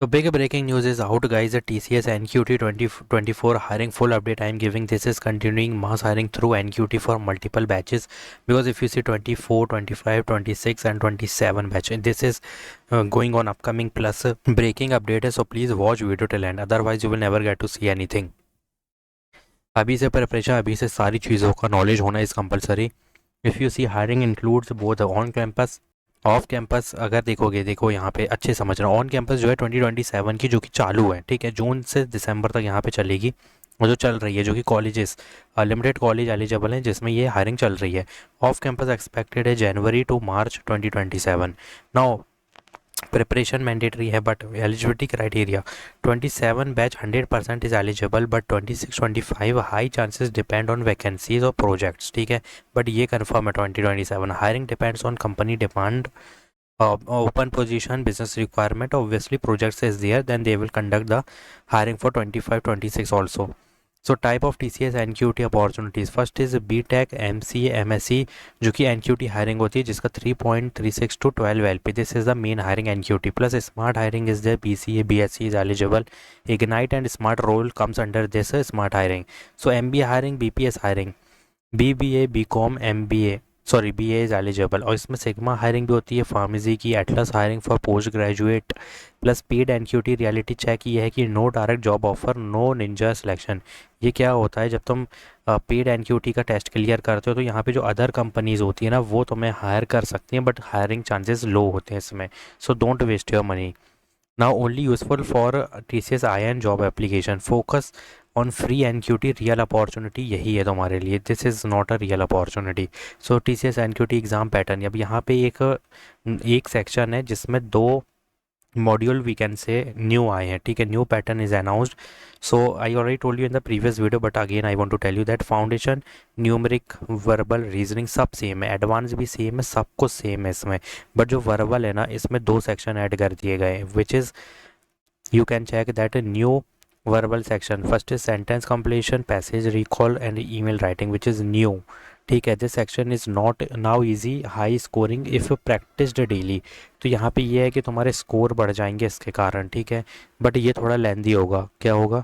So big breaking news is out, guys. The TCS NQT 2024 hiring full update I am giving. This is continuing mass hiring through NQT for multiple batches, because if you see 24, 25, 26 and 27 batch, this is going on upcoming plus breaking update है. So please watch video till end, otherwise you will never get to see anything. अभी से preparation, अभी से सारी चीज़ों का knowledge होना is compulsory. If you see hiring includes both on campus off campus. अगर देखोगे, देखो यहाँ पे अच्छे समझ रहा हूँ, ऑन कैंपस जो है 2027 की, जो कि चालू है, ठीक है, जून से दिसंबर तक यहाँ पे चलेगी, वो जो चल रही है, जो कि कॉलेजेस लिमिटेड कॉलेज एलिजिबल हैं जिसमें ये हायरिंग चल रही है. ऑफ कैंपस एक्सपेक्टेड है January to March 2027. Now preparation mandatory है, but eligibility criteria 27 batch 100% is eligible, but 26-25 high chances depend on vacancies और प्रोजेक्ट्स, ठीक है. बट ये कन्फर्म है 2027. Hiring depends on company demand, open position, business requirement. Obviously projects is there, then they will conduct the hiring for 25-26 also. So type of TCS NQT opportunities, first is BTech, MCA, MSc, जो कि NQT hiring होती है, जिसका 3.36 to 12 LP. This is the main hiring NQT. Plus smart hiring is there, BCA, BSc is eligible. Ignite and smart role comes under this smart hiring. So MBA hiring, BPS hiring, BBA, BCom, MBA, sorry BA is eligible. और इसमें Sigma hiring भी होती है, pharmacy की, Atlas hiring for post graduate. Plus paid NQT reality check ये है कि no direct job offer, no ninja selection. ये क्या होता है, जब तुम पेड NQT का टेस्ट क्लियर करते हो तो यहाँ पे जो अदर कंपनीज़ होती है ना, वो तुम्हें हायर कर सकती हैं, बट हायरिंग चांसेस लो होते हैं इसमें. So don't waste your money. Now only useful for TCS IN job application. Focus on free NQT, real opportunity यही है तुम्हारे लिए. This is not a real opportunity. So TCS NQT exam pattern. अब यहाँ पे एक सेक्शन है जिसमें 2 module we can say new आए हैं, ठीक है. New pattern is announced. So I already told you in the previous video, but again I want to tell you that foundation, numeric, verbal, reasoning सब same है, advance भी same है, सब कुछ सेम है इसमें. बट जो वर्बल है ना, इसमें 2 सेक्शन ऐड कर दिए गए हैं, which is you can check that a new verbal section. First is sentence completion, passage recall and email writing, which is new, ठीक है. This section is not now easy high scoring if practised daily. तो यहाँ पे ये है कि तुम्हारे score बढ़ जाएंगे इसके कारण, ठीक है. बट ये थोड़ा लेंदी होगा. क्या होगा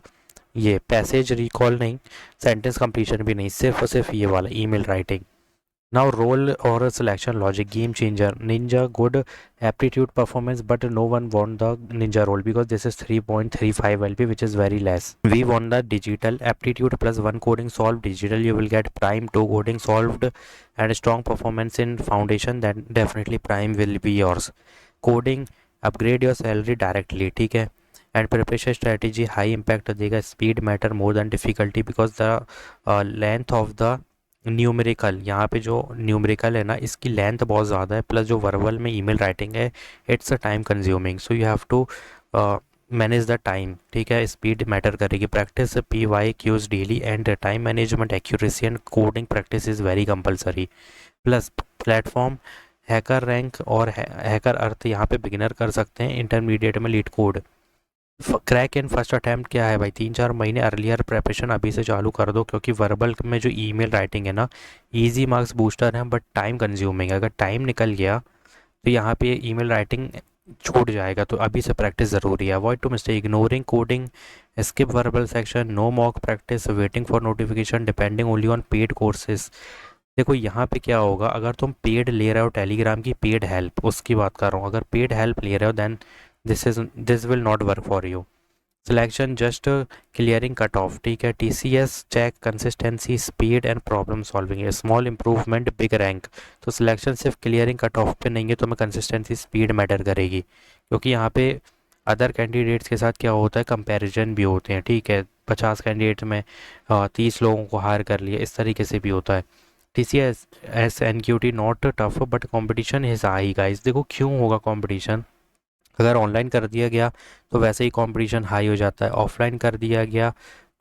ये? पैसेज रिकॉल नहीं, सेंटेंस कंप्लीशन भी नहीं, सिर्फ और सिर्फ ये वाला email writing. Now role or selection logic, game changer. Ninja good aptitude performance, but no one won the Ninja role because this is 3.35 LP, which is very less. We won the digital aptitude plus 1 coding solved digital. You will get prime 2 coding solved and strong performance in foundation. Then definitely prime will be yours. Coding upgrade your salary directly, ठीक है. And preparation strategy high impact देगा. Speed matter more than difficulty because the length of the numerical, यहाँ पे जो numerical है ना, इसकी length बहुत ज़्यादा है, प्लस जो वर्बल में ईमेल राइटिंग है, it's a time consuming. So you have to manage the time, ठीक है. स्पीड मैटर करेगी. Practice PYQs daily and time management, accuracy and coding practice is very compulsory. Plus platform, HackerRank और HackerEarth यहाँ पे beginner कर सकते हैं, intermediate में LeetCode. Crack in first attempt क्या है भाई? 3-4 महीने अर्लियर प्रेपरेशन अभी से चालू कर दो, क्योंकि वर्बल में जो ईमेल राइटिंग है ना, इजी मार्क्स बूस्टर है, बट टाइम कंज्यूमिंग है. अगर टाइम निकल गया तो यहाँ पे ईमेल राइटिंग छूट जाएगा. तो अभी से प्रैक्टिस ज़रूरी है. Avoid to mistake, ignoring coding, skip verbal section, no mock practice, waiting for notification, depending only on paid courses. देखो यहाँ पे क्या होगा, अगर तुम पेड ले रहे हो टेलीग्राम की पेड हेल्प, उसकी बात कर रहा हूँ, अगर पेड हेल्प ले रहे हो then this will not work for you. Selection just clearing cut off, ठीक है. TCS check consistency, speed and problem solving, a small improvement big rank. तो सिलेक्शन सिर्फ क्लियरिंग कट ऑफ पे नहीं है, तो मैं कंसिस्टेंसी स्पीड मैटर करेगी, क्योंकि यहाँ पे अदर कैंडिडेट्स के साथ क्या होता है, कंपैरिजन भी होते हैं, ठीक है. 50 कैंडिडेट में 30 लोगों को हायर कर लिया, इस तरीके से भी होता है. TCS NQT not tough but competition is high guys. देखो क्यों होगा कॉम्पिटिशन, अगर ऑनलाइन कर दिया गया तो वैसे ही कंपटीशन हाई हो जाता है, ऑफलाइन कर दिया गया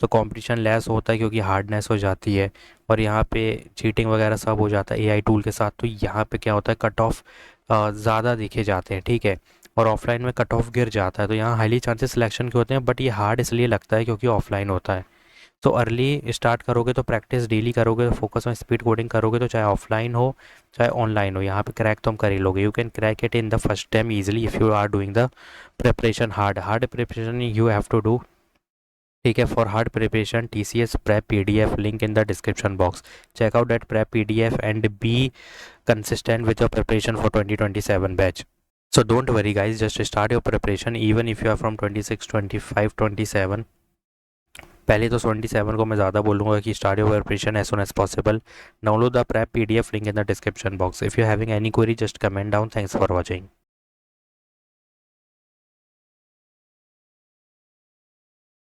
तो कंपटीशन लेस होता है, क्योंकि हार्डनेस हो जाती है, और यहाँ पे चीटिंग वगैरह सब हो जाता है AI टूल के साथ. तो यहाँ पे क्या होता है, कट ऑफ ज़्यादा देखे जाते हैं, ठीक है. और ऑफलाइन में कट ऑफ गिर जाता है, तो यहाँ हाईली चांसेस सिलेक्शन के होते हैं, बट ये हार्ड इसलिए लगता है क्योंकि ऑफलाइन होता है. तो अर्ली स्टार्ट करोगे तो प्रैक्टिस डेली करोगे तो फोकस में स्पीड कोडिंग करोगे तो चाहे ऑफलाइन हो चाहे ऑनलाइन हो, यहाँ पे क्रैक तुम कर ही लोगे. You can crack it in the first time easily if you are doing the preparation. Hard preparation you have to do. ठीक है. For hard preparation TCS prep PDF link in the description box. Check out that prep PDF and be consistent with your preparation for 2027 batch. So don't worry guys, just start your preparation even if you are from 26, 25, 27. पहले तो 27 को मैं ज़्यादा बोलूँगा कि start your preparation as soon as possible. Download the prep PDF link in the description box. If you're having any query, just comment down. Thanks for watching.